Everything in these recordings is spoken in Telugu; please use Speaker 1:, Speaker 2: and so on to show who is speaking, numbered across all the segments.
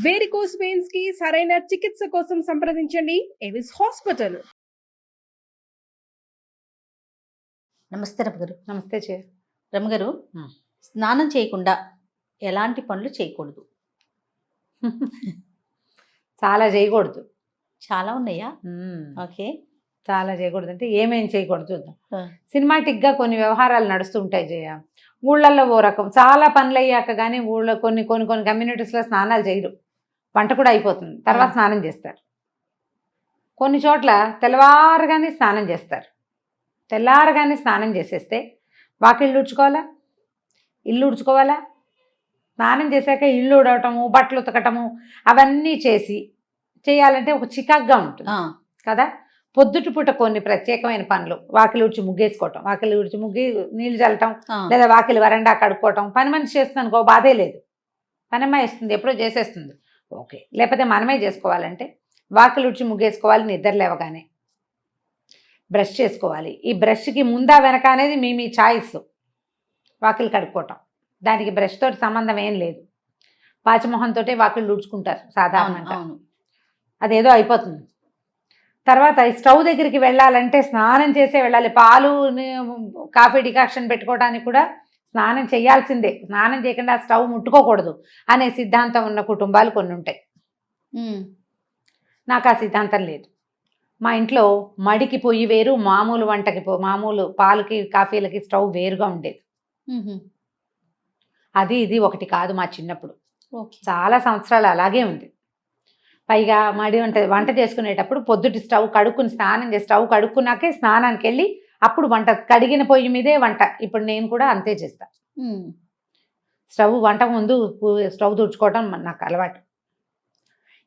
Speaker 1: వేరికోస్ వెయిన్స్ కి సరైన చికిత్స కోసం సంప్రదించండి ఎవిస్ హాస్పిటల్.
Speaker 2: నమస్తే రమగారు.
Speaker 3: నమస్తే
Speaker 2: రమగారు, స్నానం చేయకుండా ఎలాంటి పనులు చేయకూడదు?
Speaker 3: చాలా చేయకూడదు.
Speaker 2: చాలా ఉన్నాయా? ఓకే.
Speaker 3: చాలా చేయకూడదు అంటే ఏమేం చేయకూడదు చూద్దాం. సినిమాటిక్గా కొన్ని వ్యవహారాలు నడుస్తూ ఉంటాయి జయ. ఊళ్ళల్లో ఓ రకం చాలా పనులు అయ్యాక కానీ ఊళ్ళో కొన్ని కొన్ని కొన్ని కమ్యూనిటీస్లో స్నానాలు చేయరు, వంట కూడా అయిపోతుంది, తర్వాత స్నానం చేస్తారు. కొన్ని చోట్ల తెల్లవారుగానే స్నానం చేస్తారు. తెల్లారగానే స్నానం చేసేస్తే వాకిళ్ళు ఉడ్చుకోవాలా, ఇల్లు ఉడ్చుకోవాలా, స్నానం చేశాక ఇల్లు ఉడవటము, బట్టలు ఉతకటము అవన్నీ చేయాలంటే ఒక చికాగ్గా ఉంటుంది కదా. పొద్దుటి పూట కొన్ని ప్రత్యేకమైన పనులు, వాకిలి ఉడిచి ముగ్గేసుకోవటం, వాకిలి ఉడిచి ముగ్గి నీళ్లు చల్లటం, లేదా వాకిలి వరండా కడుక్కోవటం. పని మనిషి చేస్తుంది అనుకో, బాధే లేదు, పనమ్మాయి వేస్తుంది, ఎప్పుడో చేసేస్తుంది, ఓకే. లేకపోతే మనమే చేసుకోవాలంటే వాకిలి ఉడిచి ముగ్గేసుకోవాలి, నిద్ర లేవగానే బ్రష్ చేసుకోవాలి. ఈ బ్రష్కి ముందా వెనక అనేది మీ చాయిస్. వాకిలి కడుక్కోవటం దానికి బ్రష్ తోటి సంబంధం ఏం లేదు. పాచిమొహంతో వాకిళ్ళు ఊడ్చుకుంటారు సాధారణంగా, అదేదో అయిపోతుంది. తర్వాత స్టవ్ దగ్గరికి వెళ్ళాలంటే స్నానం చేసే వెళ్ళాలి. పాలు కాఫీ డికాక్షన్ పెట్టుకోవడానికి కూడా స్నానం చేయాల్సిందే. స్నానం చేయకుండా స్టవ్ ముట్టుకోకూడదు అనే సిద్ధాంతం ఉన్న కుటుంబాలు కొన్ని ఉంటాయి. నాకు ఆ సిద్ధాంతం లేదు. మా ఇంట్లో మడికి పొయ్యి వేరు, మామూలు వంటకి మామూలు పాలకి కాఫీలకి స్టవ్ వేరుగా ఉండేది. అది ఇది ఒకటి కాదు. మా చిన్నప్పుడు చాలా సంవత్సరాలు అలాగే ఉంది. పైగా మడి వంట చేసుకునేటప్పుడు పొద్దుటి స్టవ్ కడుక్కుని స్నానం చేసి స్టవ్ కడుక్కున్నాకే స్నానానికి వెళ్ళి అప్పుడు వంట, కడిగిన పొయ్యి మీదే వంట. ఇప్పుడు నేను కూడా అంతే చేస్తా. స్టవ్ వంటకు ముందు స్టవ్ తుడుచుకోవటం నాకు అలవాటు.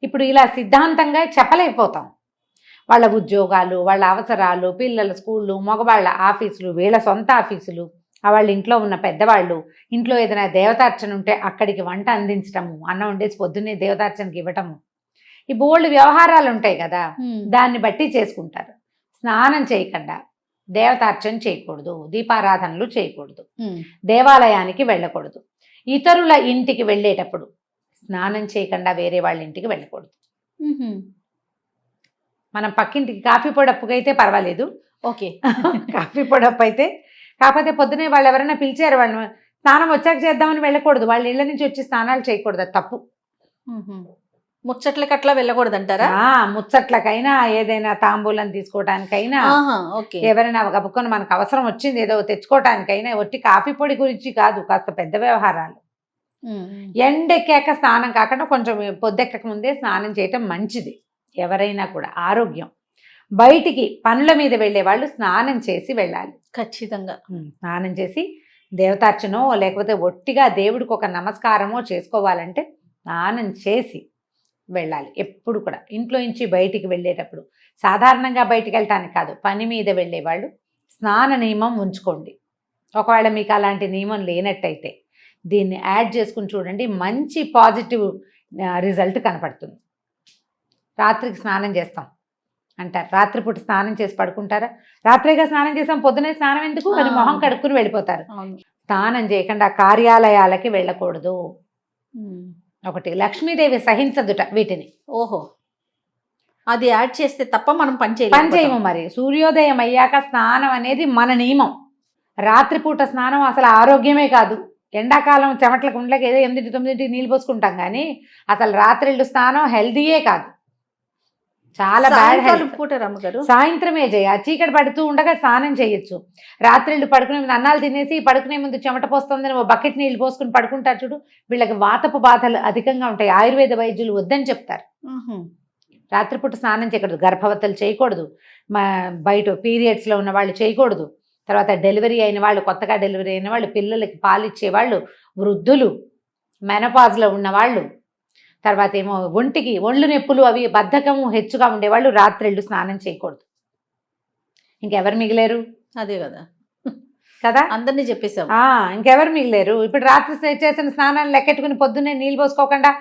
Speaker 3: ఇప్పుడు ఇలా సిద్ధాంతంగా చెప్పలేకపోతాం. వాళ్ళ ఉద్యోగాలు, వాళ్ళ అవసరాలు, పిల్లల స్కూళ్ళు, మగవాళ్ళ ఆఫీసులు, వీళ్ళ సొంత ఆఫీసులు, వాళ్ళ ఇంట్లో ఉన్న పెద్దవాళ్ళు, ఇంట్లో ఏదైనా దేవతార్చన ఉంటే అక్కడికి వంట అందించటము, అన్నం వండేసి పొద్దున్నే దేవతార్చనకి ఇవ్వటము, ఈ బోల్డ్ వ్యవహారాలు ఉంటాయి కదా, దాన్ని బట్టి చేసుకుంటారు. స్నానం చేయకుండా దేవతార్చన చేయకూడదు, దీపారాధనలు చేయకూడదు, దేవాలయానికి వెళ్ళకూడదు, ఇతరుల ఇంటికి వెళ్ళేటప్పుడు స్నానం చేయకుండా వేరే వాళ్ళ ఇంటికి వెళ్ళకూడదు. మనం పక్కింటికి కాఫీ పొడప్పుకి అయితే పర్వాలేదు, ఓకే. కాఫీ పొడప్పు అయితే, కాకపోతే పొద్దునే వాళ్ళు ఎవరైనా పిలిచారు, వాళ్ళు స్నానం వచ్చాక చేద్దామని వెళ్ళకూడదు. వాళ్ళ ఇళ్ళ నుంచి వచ్చి స్నానాలు చేయకూడదు, అది తప్పు.
Speaker 2: ముచ్చట్లకి అట్లా వెళ్ళకూడదు అంటారా?
Speaker 3: ముచ్చట్లకైనా, ఏదైనా తాంబూలం తీసుకోవటానికైనా, ఎవరైనా గబుకొని మనకు అవసరం వచ్చింది ఏదో తెచ్చుకోవటానికైనా, ఒట్టి కాఫీ పొడి గురించి కాదు, కాస్త పెద్ద వ్యవహారాలు. ఎండెక్కాక స్నానం కాకుండా కొంచెం పొద్దెక్కక ముందే స్నానం చేయటం మంచిది. ఎవరైనా కూడా ఆరోగ్యం. బయటికి పనుల మీద వెళ్ళే వాళ్ళు స్నానం చేసి వెళ్ళాలి
Speaker 2: ఖచ్చితంగా.
Speaker 3: స్నానం చేసి దేవతార్చనో లేకపోతే ఒట్టిగా దేవుడికి ఒక నమస్కారమో చేసుకోవాలంటే స్నానం చేసి వెళ్ళాలి. ఎప్పుడు కూడా ఇంట్లో నుంచి బయటికి వెళ్ళేటప్పుడు, సాధారణంగా బయటికి వెళ్ళటానికి కాదు, పని మీద వెళ్ళేవాళ్ళు స్నాన నియమం ఉంచుకోండి. ఒకవేళ మీకు అలాంటి నియమం లేనట్టయితే దీన్ని యాడ్ చేసుకుని చూడండి, మంచి పాజిటివ్ రిజల్ట్ కనపడుతుంది. రాత్రికి స్నానం చేస్తాం అంటారు, రాత్రిపూట స్నానం చేసి పడుకుంటారా? రాత్రిగా స్నానం చేసాం, పొద్దునే స్నానం ఎందుకు, అది మొహం కడుక్కుని వెళ్ళిపోతారు. స్నానం చేయకుండా కార్యాలయాలకి వెళ్ళకూడదు. ఒకటి, లక్ష్మీదేవి సహించదుట వీటిని.
Speaker 2: ఓహో, అది యాడ్ చేస్తే తప్ప మనం పని
Speaker 3: చేయము. మరి సూర్యోదయం అయ్యాక స్నానం అనేది మన నియమం. రాత్రిపూట స్నానం అసలు ఆరోగ్యమే కాదు. ఎండాకాలం చెమట్లకు ఉండలేక ఏదో 8, 9 నీళ్ళు పోసుకుంటాం, కానీ అసలు రాత్రిళ్ళు స్నానం హెల్దీయే కాదు, చాలా బ్యాడ్ హెల్త్. సాయంత్రమే చీకటి పడుతూ ఉండగా స్నానం చేయొచ్చు. రాత్రిళ్ళు పడుకునే ముందు అన్నాలు తినేసి పడుకునే ముందు చెమట పోస్తుందని ఓ బకెట్ నీళ్ళు పోసుకుని పడుకుంటారు చూడు, వీళ్ళకి వాతపు బాధలు అధికంగా ఉంటాయి. ఆయుర్వేద వైద్యులు వద్దని చెప్తారు. రాత్రిపూట స్నానం చేయకూడదు, గర్భవతులు చేయకూడదు, బయట పీరియడ్స్లో ఉన్న వాళ్ళు చేయకూడదు, తర్వాత డెలివరీ అయిన వాళ్ళు, కొత్తగా డెలివరీ అయిన వాళ్ళు, పిల్లలకి పాలిచ్చేవాళ్ళు, వృద్ధులు, మెనపాజ్లో ఉన్నవాళ్ళు, తర్వాత ఏమో ఒళ్ళు నొప్పులు అవి బద్ధకము హెచ్చుగా ఉండేవాళ్ళు రాత్రిళ్ళు స్నానం చేయకూడదు. ఇంకెవరు మిగిలేరు?
Speaker 2: అదే కదా
Speaker 3: కదా,
Speaker 2: అందరినీ చెప్పేసాం.
Speaker 3: ఇంకెవరు మిగిలేరు? ఇప్పుడు రాత్రి చేసిన స్నానాలు లెక్కెట్టుకుని పొద్దున్నే నీళ్ళు పోసుకోకుండా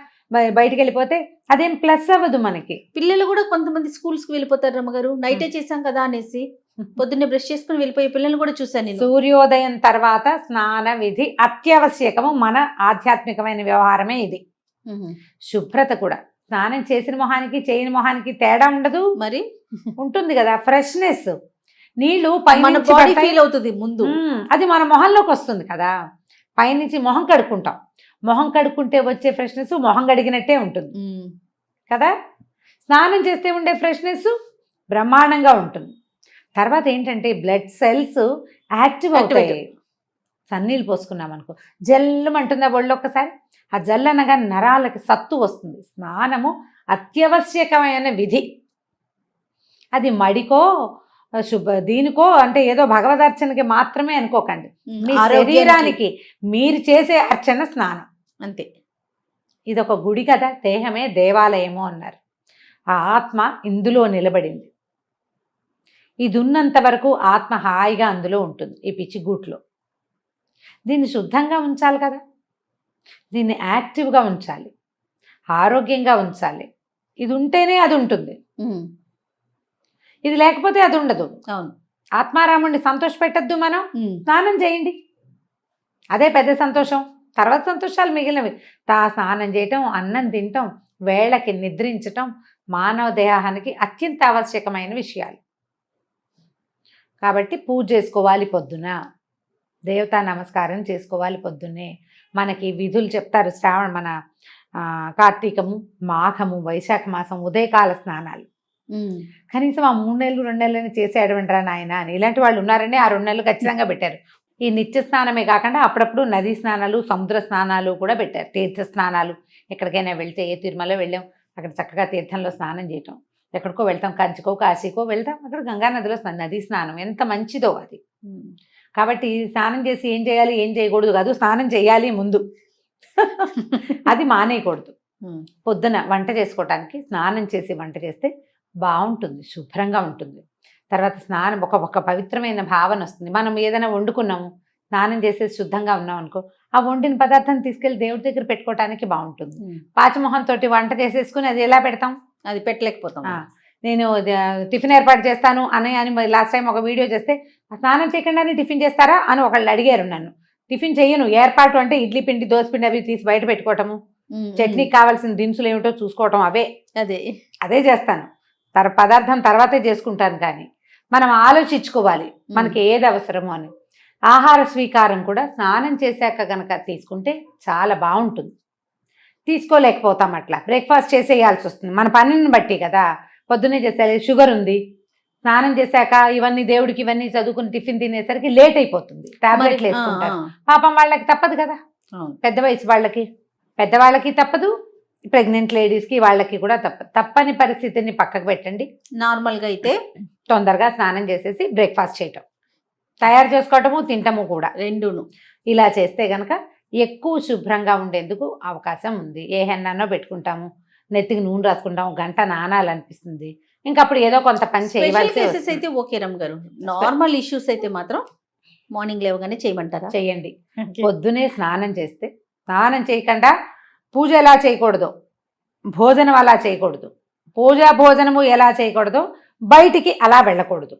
Speaker 3: బయటికి వెళ్ళిపోతే అదేం ప్లస్ అవ్వదు మనకి.
Speaker 2: పిల్లలు కూడా కొంతమంది స్కూల్స్కి వెళ్ళిపోతారు రమ్మగారు, నైటే చేసాం కదా అనేసి పొద్దున్నే బ్రష్ చేసుకుని వెళ్ళిపోయే పిల్లలు కూడా చూశాను.
Speaker 3: సూర్యోదయం తర్వాత స్నాన విధి అత్యావశ్యకము. మన ఆధ్యాత్మికమైన వ్యవహారమే ఇది. శుభ్రత కూడా. స్నానం చేసిన మొహానికి చేయని మొహానికి తేడా ఉండదు,
Speaker 2: మరి
Speaker 3: ఉంటుంది కదా ఫ్రెష్నెస్. నీళ్లు
Speaker 2: మన
Speaker 3: పైనుంచి
Speaker 2: బాడీ
Speaker 3: పడతాయి.
Speaker 2: ఫీల్ అవుతుంది ముందు.
Speaker 3: అది మన మొహంలోకి వస్తుంది కదా. పైనుంచి మొహం కడుక్కుంటాం, మొహం కడుక్కుంటే వచ్చే ఫ్రెష్నెస్ మొహం కడిగినట్టే ఉంటుంది కదా. స్నానం చేస్తే ఉండే ఫ్రెష్నెస్ బ్రహ్మాండంగా ఉంటుంది. తర్వాత ఏంటంటే బ్లడ్ సెల్స్ యాక్టివ్ అవుతాయి. సన్నీళ్ళు పోసుకున్నాం అనుకో జల్లు అంటుందా ఒళ్ళు ఒక్కసారి. ఆ జల్లు అనగా నరాలకి సత్తు వస్తుంది. స్నానము అత్యవశ్యకమైన విధి. అది మడికో దీనికో అంటే ఏదో భగవదర్చనకి మాత్రమే అనుకోకండి. మీ శరీరానికి మీరు చేసే అర్చన స్నానం
Speaker 2: అంతే.
Speaker 3: ఇది ఒక గుడి కదా, దేహమే దేవాలయము అన్నారు. ఆ ఆత్మ ఇందులో నిలబడింది. ఇది ఉన్నంత వరకు ఆత్మ హాయిగా అందులో ఉంటుంది, ఈ పిచ్చిగూట్లో. దీన్ని శుద్ధంగా ఉంచాలి కదా, దీన్ని యాక్టివ్గా ఉంచాలి, ఆరోగ్యంగా ఉంచాలి. ఇది ఉంటేనే అది ఉంటుంది, ఇది లేకపోతే అది ఉండదు.
Speaker 2: అవును.
Speaker 3: ఆత్మారాముడిని సంతోష పెట్టద్దు మనం. స్నానం చేయండి, అదే పెద్ద సంతోషం. తర్వాత సంతోషాలు మిగిలినవి. స్నానం చేయటం, అన్నం తినటం, వేళకి నిద్రించటం మానవ దేహానికి అత్యంత ఆవశ్యకమైన విషయాలు. కాబట్టి పూజ చేసుకోవాలి పొద్దున, దేవతా నమస్కారం చేసుకోవాలి పొద్దున్నే. మనకి విధులు చెప్తారు. మన కార్తీకము, మాఘము, వైశాఖ మాసం ఉదయకాల స్నానాలు. కనీసం ఆ 3 నెలలు 2 నెలలని చేసేయడమంటారా నాయన అని ఇలాంటి వాళ్ళు ఉన్నారండి. ఆ 2 నెలలు ఖచ్చితంగా పెట్టారు. ఈ నిత్య స్నానమే కాకుండా అప్పుడప్పుడు నదీ స్నానాలు, సముద్ర స్నానాలు కూడా పెట్టారు. తీర్థ స్నానాలు. ఎక్కడికైనా వెళ్తే, ఏ తిరుమల వెళ్ళాం అక్కడ చక్కగా తీర్థంలో స్నానం చేయటం. ఎక్కడికో వెళ్తాం, కంచికో కాశీకో వెళ్తాం, అక్కడ గంగా నదిలో నదీ స్నానం ఎంత మంచిదో అది. కాబట్టి స్నానం చేసి ఏం చేయాలి ఏం చేయకూడదు కాదు, స్నానం చేయాలి ముందు. అది మానేయకూడదు. పొద్దున వంట చేసుకోవటానికి స్నానం చేసి వంట చేస్తే బాగుంటుంది, శుభ్రంగా ఉంటుంది. తర్వాత స్నానం ఒక పవిత్రమైన భావన వస్తుంది. మనం ఏదైనా వండుకున్నాము, స్నానం చేసేసి శుద్ధంగా ఉన్నాం అనుకో, ఆ వండిన పదార్థాన్ని తీసుకెళ్లి దేవుడి దగ్గర పెట్టుకోవటానికి బాగుంటుంది. పాచమొహంతో వంట చేసేసుకుని అది ఎలా పెడతాం,
Speaker 2: అది పెట్టలేకపోతాం.
Speaker 3: నేను టిఫిన్ ఏర్పాటు చేస్తాను అని లాస్ట్ టైం ఒక వీడియో చేస్తే, స్నానం చేయకుండానే టిఫిన్ చేస్తారా అని ఒకళ్ళు అడిగారు నన్ను. టిఫిన్ చెయ్యను, ఏర్పాటు అంటే ఇడ్లీ పిండి, దోశ పిండి అవి తీసి బయట పెట్టుకోవటము, చట్నీకి కావాల్సిన దినుసులు ఏమిటో చూసుకోవటం, అదే చేస్తాను. పదార్థం తర్వాతే చేసుకుంటాను. కానీ మనం ఆలోచించుకోవాలి మనకి ఏది అవసరమో అని. ఆహార స్వీకారం కూడా స్నానం చేశాక గనక తీసుకుంటే చాలా బాగుంటుంది. తీసుకోలేకపోతాం, అట్లా బ్రేక్ఫాస్ట్ చేసేయాల్సి వస్తుంది మన పనిని బట్టి కదా. పొద్దున్నే చేసేయాలి, షుగర్ ఉంది, స్నానం చేశాక ఇవన్నీ దేవుడికి ఇవన్నీ చదువుకుని టిఫిన్ తినేసరికి లేట్ అయిపోతుంది, టాబ్లెట్లు వేసుకుంటారు. పాపం వాళ్ళకి తప్పదు కదా, పెద్ద వయసు పెద్దవాళ్ళకి తప్పదు, ప్రెగ్నెంట్ లేడీస్కి వాళ్ళకి కూడా తప్పని పరిస్థితిని పక్కకు పెట్టండి.
Speaker 2: నార్మల్గా అయితే
Speaker 3: తొందరగా స్నానం చేసేసి బ్రేక్ఫాస్ట్ చేయటం, తయారు చేసుకోవటము, తింటము కూడా రెండును. ఇలా చేస్తే గనక ఎక్కువ శుభ్రంగా ఉండేందుకు అవకాశం ఉంది. ఏ హెన్నో పెట్టుకుంటాము, నెత్తికి నూనె రాసుకుంటాము, గంట నానాలనిపిస్తుంది, ఇంకా అప్పుడు ఏదో కొంత పని చేయవలసి
Speaker 2: అయితే ఓకే రమ్ గారు. నార్మల్ ఇష్యూస్ అయితే మాత్రం మార్నింగ్ లేవగానే చేయమంటారా?
Speaker 3: చేయండి. పొద్దునే స్నానం చేస్తే, స్నానం చేయకుండా పూజ ఎలా చేయకూడదు, భోజనం అలా చేయకూడదు, భోజనము ఎలా చేయకూడదు, బయటికి అలా వెళ్ళకూడదు.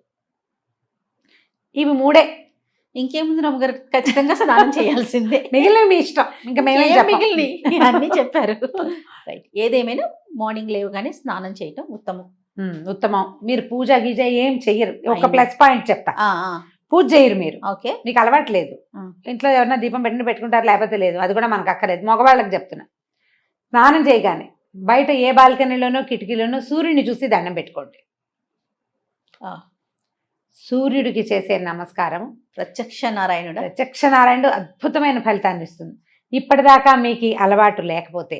Speaker 3: ఇవి 3.
Speaker 2: ఇంకేముంది రమ్మగారు, ఖచ్చితంగా స్నానం చేయాల్సిందే.
Speaker 3: మిగిలిన మీ ఇష్టం, ఇంకా మేమే
Speaker 2: అన్నీ చెప్పారు. రైట్. ఏదేమైనా మార్నింగ్ లేవగానే స్నానం చేయటం ఉత్తమం.
Speaker 3: మీరు పూజ గీజ ఏం చెయ్యరు. ఒక ప్లస్ పాయింట్ చెప్తా, పూజ చేయరు మీరు.
Speaker 2: ఓకే,
Speaker 3: మీకు అలవాటు లేదు. ఇంట్లో ఎవరైనా దీపం పెట్టుకుంటారు, లేకపోతే లేదు, అది కూడా మనకు అక్కర్లేదు. మగవాళ్ళకి చెప్తున్నా, స్నానం చేయగానే బయట ఏ బాల్కనీలోనో కిటికీలోనో సూర్యుని చూసి దండం పెట్టుకోండి. సూర్యుడికి చేసే నమస్కారం
Speaker 2: ప్రత్యక్ష నారాయణుడు
Speaker 3: అద్భుతమైన ఫలితాన్ని ఇస్తుంది. ఇప్పటిదాకా మీకు అలవాటు లేకపోతే,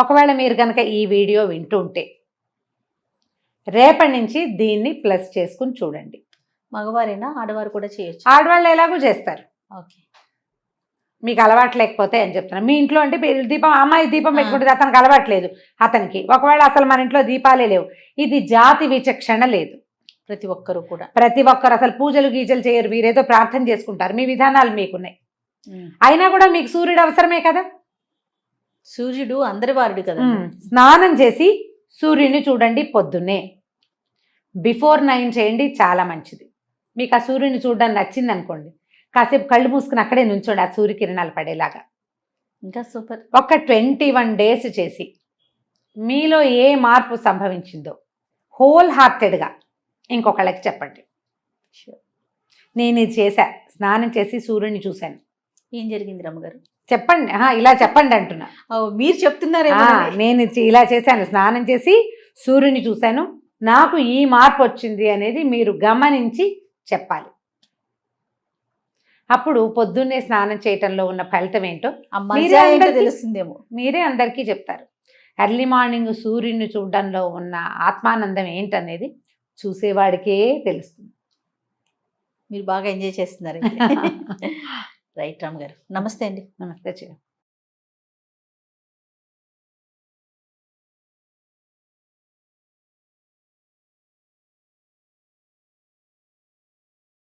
Speaker 3: ఒకవేళ మీరు కనుక ఈ వీడియో వింటూ ఉంటే, రేపటి నుంచి దీన్ని ప్లస్ చేసుకుని చూడండి.
Speaker 2: మగవారైనా ఆడవారు కూడా చేయొచ్చు.
Speaker 3: ఆడవాళ్ళు ఎలాగూ చేస్తారు.
Speaker 2: ఓకే,
Speaker 3: మీకు అలవాటు లేకపోతే అని చెప్తున్నాను. మీ ఇంట్లో అంటే దీపం, అమ్మాయి దీపం పెట్టుకుంటుంది, అతనికి అలవాట్లేదు, అతనికి ఒకవేళ అసలు మన ఇంట్లో దీపాలే లేవు, ఇది జాతి విచక్షణ లేదు.
Speaker 2: ప్రతి ఒక్కరు
Speaker 3: అసలు పూజలు గీజలు చేయరు, మీరేదో ప్రార్థన చేసుకుంటారు, మీ విధానాలు మీకున్నాయి. అయినా కూడా మీకు సూర్యుడు అవసరమే కదా.
Speaker 2: సూర్యుడు అందరి వారుడు కదా.
Speaker 3: స్నానం చేసి సూర్యుడిని చూడండి పొద్దున్నే. బిఫోర్ 9 చేయండి, చాలా మంచిది. మీకు ఆ సూర్యుని చూడడానికి నచ్చింది అనుకోండి, కాసేపు కళ్ళు మూసుకుని అక్కడే నుంచోండి, ఆ సూర్యకిరణాలు పడేలాగా.
Speaker 2: ఇంకా సూపర్.
Speaker 3: ఒక 21 డేస్ చేసి మీలో ఏ మార్పు సంభవించిందో హోల్ హార్టెడ్గా ఇంకొకళ్ళకి చెప్పండి. నేను ఇది చేశా, స్నానం చేసి సూర్యుని చూశాను,
Speaker 2: ఏం జరిగింది రమ్మగారు?
Speaker 3: చెప్పండి. ఇలా చెప్పండి అంటున్నా.
Speaker 2: మీరు చెప్తున్నారేమో.
Speaker 3: నేను ఇలా చేశాను, స్నానం చేసి సూర్యుని చూశాను, నాకు ఈ మార్పు వచ్చింది అనేది మీరు గమనించి చెప్పాలి. అప్పుడు పొద్దున్నే స్నానం చేయటంలో ఉన్న ఫలితం ఏంటో
Speaker 2: తెలుస్తుందేమో,
Speaker 3: మీరే అందరికీ చెప్తారు. ఎర్లీ మార్నింగ్ సూర్యుని చూడడంలో ఉన్న ఆత్మానందం ఏంటనేది చూసేవాడికే తెలుస్తుంది.
Speaker 2: మీరు బాగా ఎంజాయ్ చేస్తున్నారు. రైట్ రామ్ గారు, నమస్తే అండి.
Speaker 3: నమస్తే.